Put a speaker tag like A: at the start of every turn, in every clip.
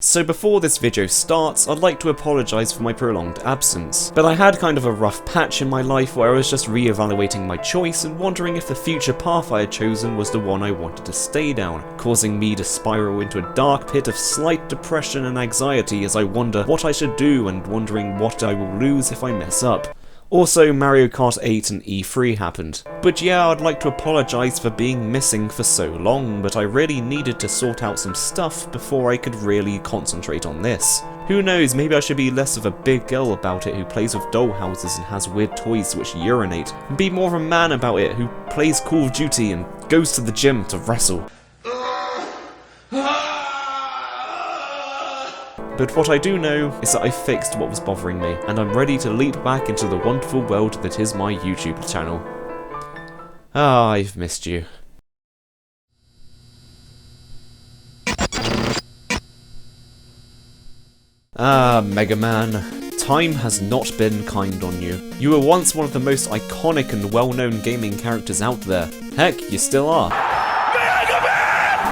A: So before this video starts, I'd like to apologise for my prolonged absence, but I had kind of a rough patch in my life where I was just re-evaluating my choice and wondering if the future path I had chosen was the one I wanted to stay down, causing me to spiral into a dark pit of slight depression and anxiety as I wonder what I should do and wondering what I will lose if I mess up. Also, Mario Kart 8 and E3 happened. But yeah, I'd like to apologise for being missing for so long, but I really needed to sort out some stuff before I could really concentrate on this. Who knows, maybe I should be less of a big girl about it who plays with dollhouses and has weird toys which urinate, and be more of a man about it who plays Call of Duty and goes to the gym to wrestle. But what I do know is that I fixed what was bothering me, and I'm ready to leap back into the wonderful world that is my YouTube channel. Ah, I've missed you. Ah, Megaman. Time has not been kind on you. You were once one of the most iconic and well-known gaming characters out there. Heck, you still are.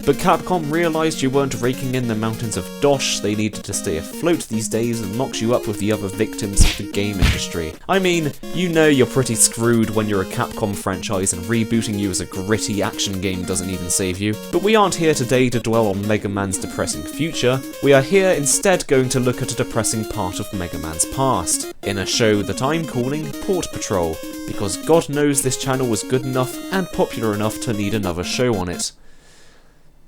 A: But Capcom realised you weren't raking in the mountains of dosh they needed to stay afloat these days and locked you up with the other victims of the game industry. I mean, you know you're pretty screwed when you're a Capcom franchise and rebooting you as a gritty action game doesn't even save you. But we aren't here today to dwell on Mega Man's depressing future, we are here instead going to look at a depressing part of Mega Man's past, in a show that I'm calling Port Patrol, because God knows this channel was good enough and popular enough to need another show on it.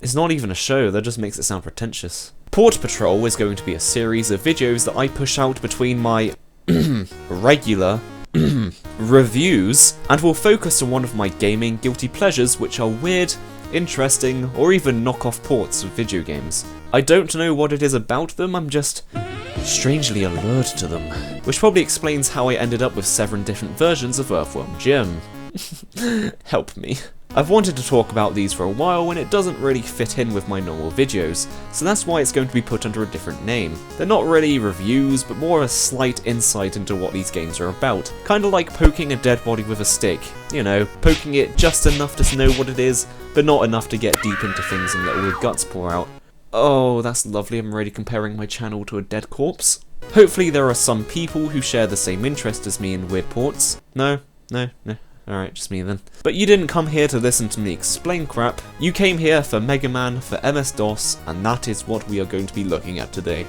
A: It's not even a show, that just makes it sound pretentious. Port Patrol is going to be a series of videos that I push out between my regular reviews, and will focus on one of my gaming guilty pleasures, which are weird, interesting, or even knockoff ports of video games. I don't know what it is about them, I'm just strangely allured to them. Which probably explains how I ended up with 7 different versions of Earthworm Jim. Help me. I've wanted to talk about these for a while and it doesn't really fit in with my normal videos, so that's why it's going to be put under a different name. They're not really reviews, but more a slight insight into what these games are about. Kinda like poking a dead body with a stick. You know, poking it just enough to know what it is, but not enough to get deep into things and let all the guts pour out. Oh, that's lovely, I'm already comparing my channel to a dead corpse. Hopefully there are some people who share the same interest as me in weird ports. No. Alright, just me then. But you didn't come here to listen to me explain crap. You came here for Mega Man, for MS-DOS, and that is what we are going to be looking at today.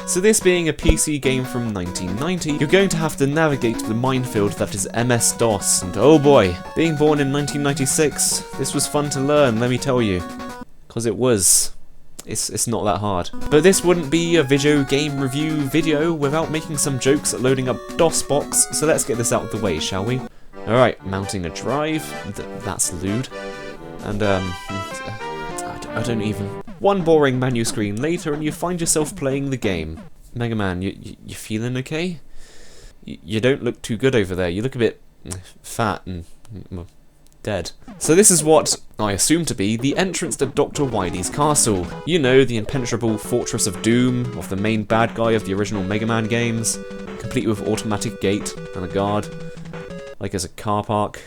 A: So this being a PC game from 1990, you're going to have to navigate the minefield that is MS-DOS, and oh boy, being born in 1996, this was fun to learn, let me tell you. 'Cause it was. It's not that hard. But this wouldn't be a video game review video without making some jokes at loading up DOSBox, so let's get this out of the way, shall we? Alright, mounting a drive, that's lewd, and I don't even. One boring menu screen later and you find yourself playing the game. Mega Man, you feeling okay? You don't look too good over there, you look a bit fat and dead. So this is what I assume to be the entrance to Dr. Wily's castle. You know, the impenetrable fortress of doom of the main bad guy of the original Mega Man games, complete with automatic gate and a guard. Like as a car park,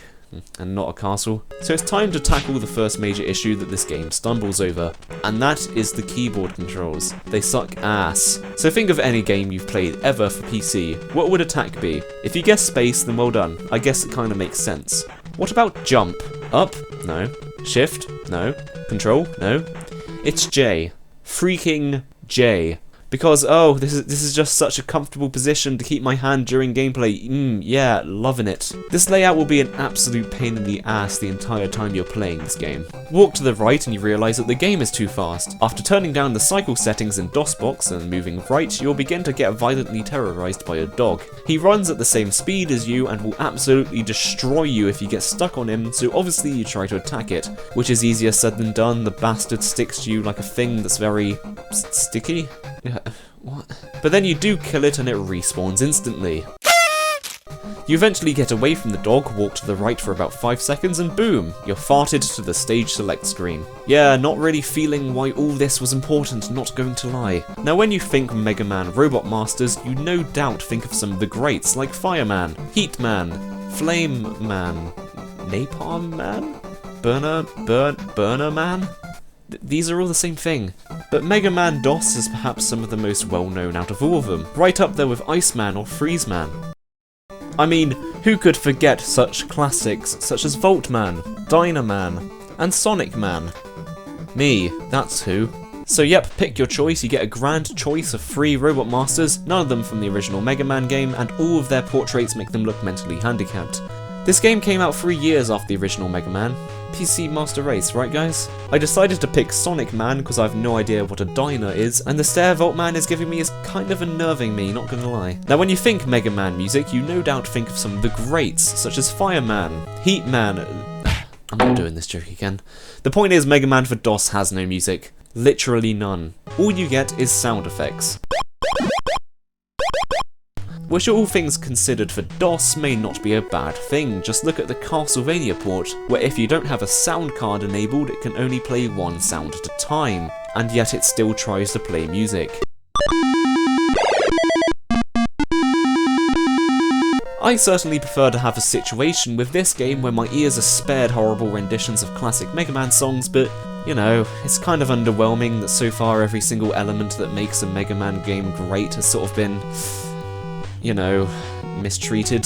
A: and not a castle. So it's time to tackle the first major issue that this game stumbles over, and that is the keyboard controls. They suck ass. So think of any game you've played ever for PC. What would attack be? If you guess space, then well done. I guess it kinda makes sense. What about jump? Up? No. Shift? No. Control? No. It's J. Freaking J. Because, oh, this is just such a comfortable position to keep my hand during gameplay. Yeah, loving it. This layout will be an absolute pain in the ass the entire time you're playing this game. Walk to the right and you realise that the game is too fast. After turning down the cycle settings in DOSBox and moving right, you'll begin to get violently terrorised by a dog. He runs at the same speed as you and will absolutely destroy you if you get stuck on him, so obviously you try to attack it. Which is easier said than done, the bastard sticks to you like a thing that's very sticky. What? But then you do kill it and it respawns instantly. You eventually get away from the dog, walk to the right for about 5 seconds and boom, you're farted to the stage select screen. Yeah, not really feeling why all this was important, not going to lie. Now when you think Mega Man Robot Masters, you no doubt think of some of the greats like Fireman, Heatman, Flame Man, Napalm Man? Burner Man? These are all the same thing. But Mega Man DOS is perhaps some of the most well-known out of all of them, right up there with Iceman or Freezeman. I mean, who could forget such classics such as Voltman, Dynaman, and Sonic Man? Me, that's who. So yep, pick your choice. You get a grand choice of 3 Robot Masters, none of them from the original Mega Man game, and all of their portraits make them look mentally handicapped. This game came out 3 years after the original Mega Man. PC Master Race, right guys? I decided to pick Sonic Man because I have no idea what a Dyna is, and the stare Voltman is giving me is kind of unnerving me, not gonna lie. Now when you think Mega Man music, you no doubt think of some of the greats, such as Fireman, Heatman. I'm not doing this joke again. The point is, Mega Man for DOS has no music. Literally none. All you get is sound effects. Which, all things considered for DOS, may not be a bad thing. Just look at the Castlevania port, where if you don't have a sound card enabled, it can only play one sound at a time, and yet it still tries to play music. I certainly prefer to have a situation with this game where my ears are spared horrible renditions of classic Mega Man songs, but you know, it's kind of underwhelming that so far every single element that makes a Mega Man game great has sort of been, you know, mistreated,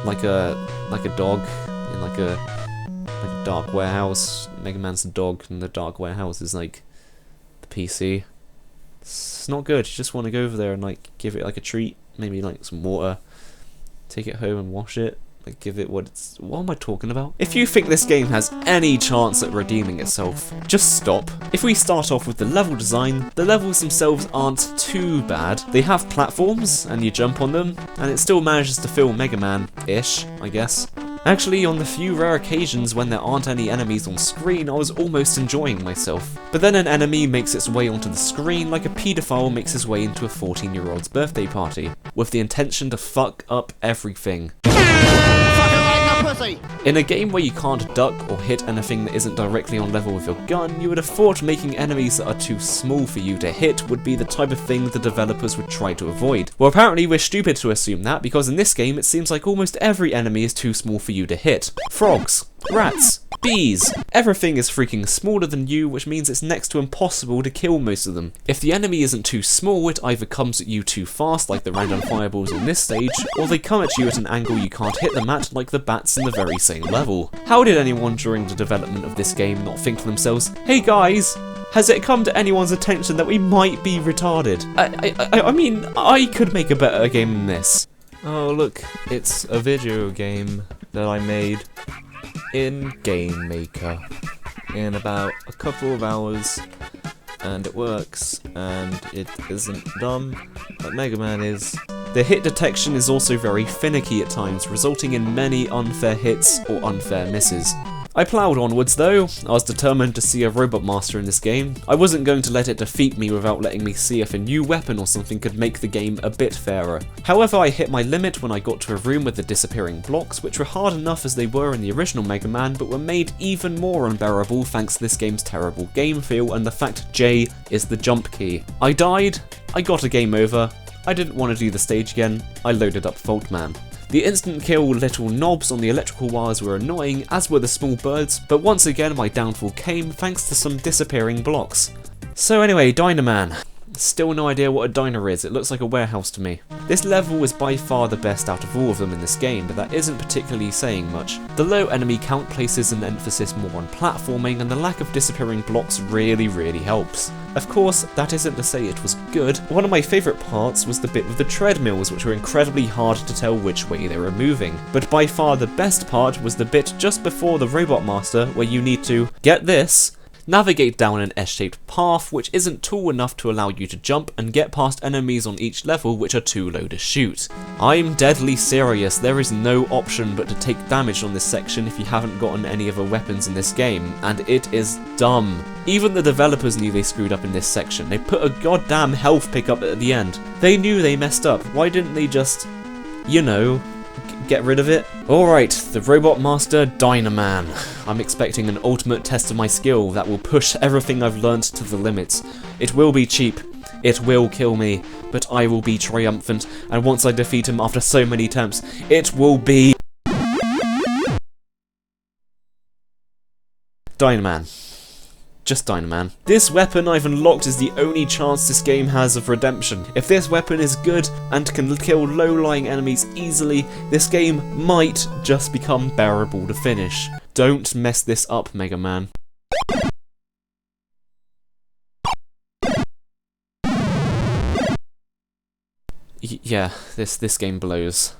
A: like a dog in like a dark warehouse. Mega Man's the dog, and the dark warehouse is like the PC. It's not good. You just want to go over there and like give it like a treat, maybe like some water, take it home and wash it. Like, give it what am I talking about? If you think this game has any chance at redeeming itself, just stop. If we start off with the level design, the levels themselves aren't too bad. They have platforms, and you jump on them, and it still manages to feel Mega Man-ish, I guess. Actually, on the few rare occasions when there aren't any enemies on screen, I was almost enjoying myself. But then an enemy makes its way onto the screen like a paedophile makes his way into a 14-year-old's birthday party, with the intention to fuck up everything. In a game where you can't duck or hit anything that isn't directly on level with your gun, you would have thought making enemies that are too small for you to hit would be the type of thing the developers would try to avoid. Well, apparently we're stupid to assume that, because in this game it seems like almost every enemy is too small for you to hit. Frogs, rats, bees, everything is freaking smaller than you, which means it's next to impossible to kill most of them. If the enemy isn't too small, it either comes at you too fast, like the random fireballs on this stage, or they come at you at an angle you can't hit them at, like the bats in the very same level. How did anyone during the development of this game not think to themselves, hey guys, has it come to anyone's attention that we might be retarded? I mean, I could make a better game than this. Oh look, it's a video game that I made in Game Maker in about a couple of hours, and it works, and it isn't dumb, but Mega Man is. The hit detection is also very finicky at times, resulting in many unfair hits or unfair misses. I ploughed onwards though. I was determined to see a Robot Master in this game. I wasn't going to let it defeat me without letting me see if a new weapon or something could make the game a bit fairer. However, I hit my limit when I got to a room with the disappearing blocks, which were hard enough as they were in the original Mega Man, but were made even more unbearable thanks to this game's terrible game feel and the fact J is the jump key. I died, I got a game over, I didn't want to do the stage again, I loaded up Voltman. The instant kill little knobs on the electrical wires were annoying, as were the small birds, but once again my downfall came thanks to some disappearing blocks. So anyway, Dynaman. Still no idea what a Dyna is, it looks like a warehouse to me. This level is by far the best out of all of them in this game, but that isn't particularly saying much. The low enemy count places an emphasis more on platforming, and the lack of disappearing blocks really helps. Of course, that isn't to say it was good. One of my favourite parts was the bit with the treadmills, which were incredibly hard to tell which way they were moving. But by far the best part was the bit just before the Robot Master, where you need to, get this, navigate down an S-shaped path which isn't tall enough to allow you to jump and get past enemies on each level which are too low to shoot. I'm deadly serious, there is no option but to take damage on this section if you haven't gotten any other weapons in this game, and it is dumb. Even the developers knew they screwed up in this section. They put a goddamn health pickup at the end. They knew they messed up, why didn't they just, you know, get rid of it? Alright, the Robot Master Dynaman. I'm expecting an ultimate test of my skill that will push everything I've learnt to the limits. It will be cheap, it will kill me, but I will be triumphant, and once I defeat him after so many attempts, it will be Dynaman. Just Dynaman. This weapon I've unlocked is the only chance this game has of redemption. If this weapon is good and can kill low-lying enemies easily, this game might just become bearable to finish. Don't mess this up, Mega Man. Yeah, this game blows.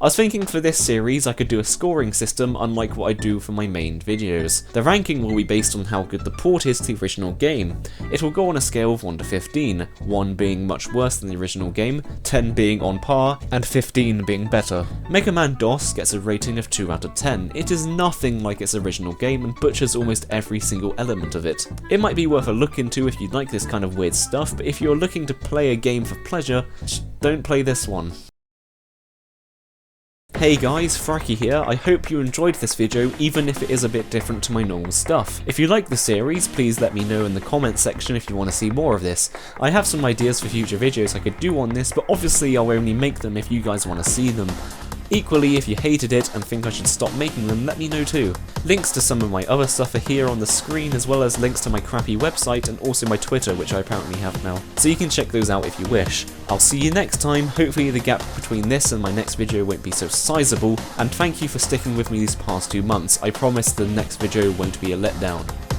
A: I was thinking for this series I could do a scoring system unlike what I do for my main videos. The ranking will be based on how good the port is to the original game. It will go on a scale of 1 to 15, 1 being much worse than the original game, 10 being on par, and 15 being better. Mega Man DOS gets a rating of 2 out of 10. It is nothing like its original game and butchers almost every single element of it. It might be worth a look into if you like this kind of weird stuff, but if you're looking to play a game for pleasure, don't play this one. Hey guys, Fracky here. I hope you enjoyed this video even if it is a bit different to my normal stuff. If you like the series, please let me know in the comments section if you want to see more of this. I have some ideas for future videos I could do on this, but obviously I'll only make them if you guys want to see them. Equally, if you hated it and think I should stop making them, let me know too. Links to some of my other stuff are here on the screen, as well as links to my crappy website and also my Twitter, which I apparently have now, so you can check those out if you wish. I'll see you next time. Hopefully the gap between this and my next video won't be so sizable, and thank you for sticking with me these past 2 months. I promise the next video won't be a letdown.